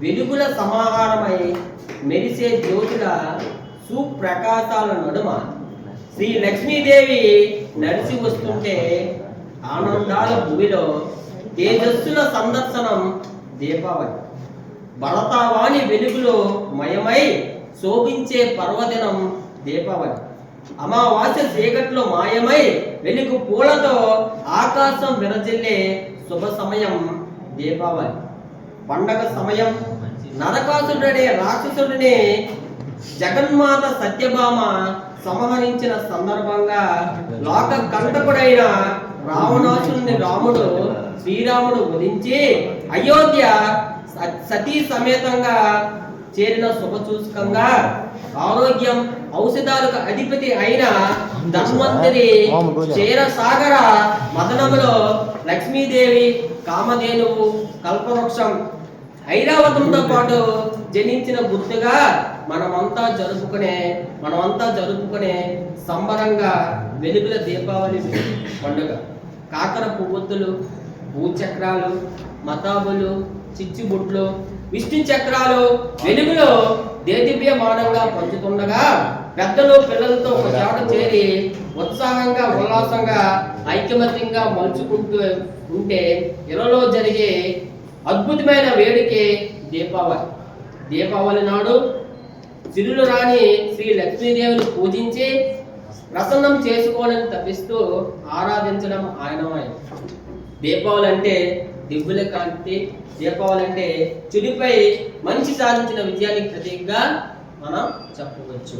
వెలుగుల సమాహారమై మెరిసే జ్యోతుల సుప్రకాశాల నడుమ శ్రీ లక్ష్మీదేవి నడిచి వస్తుంటే ఆనందాల భూమిలో తేజస్సుల సందర్శనం దీపావళి. భరతవాణి వెలుగులో మయమై శోభించే పర్వదినం దీపావళి. అమావాస్య చీకట్లో మాయమై వెలుగు పూలతో ఆకాశం విరజిల్లే శుభ సమయం దీపావళి. పండగ సమయం నరకాసురుడనే రాక్షసుడిని జగన్మాత సత్యభామ సంహరించిన సందర్భంగా లోక కంటకుడైన రావణాసురుని రాముడు శ్రీరాముడు వధించి అయోధ్య సతీ సమేతంగా చేరిన శుభసూచకంగా ఆరోగ్యం ఔషధాలకు అధిపతి అయిన ధన్వంతరి క్షీరసాగర మదనములో లక్ష్మీదేవి కామధేనువు కల్పవృక్షం ఐరావతంతో పాటు జనించిన గుర్తుగా మనమంతా జరుపుకునే సంబరంగా వెలుగుల దీపావళి పండుగ. కాకర పువ్వొత్తులు, భూచక్రాలు, మతాబులు, చిచ్చుబుట్లు, విష్ణు చక్రాలు వెలుగులో దేదీప్యమానంగా పంచుతుండగా పెద్దలు పిల్లలతో ఒక చోట చేరి ఉత్సాహంగా ఉల్లాసంగా ఐకమత్యంగా మలుచుకుంటూ ఉంటే ఇళ్లలో జరిగే అద్భుతమైన వేడుకే దీపావళి. దీపావళి నాడు సిరులు రాణి శ్రీ లక్ష్మీదేవిని పూజించి ప్రసన్నం చేసుకోవాలని తప్పిస్తూ ఆరాధించడం ఆయనమయం. దీపావళి అంటే దివ్వుల కాంతి, దీపావళి అంటే చెడుపై మంచి సాధించిన విజయానికి ప్రతీకగా మనం చెప్పవచ్చు.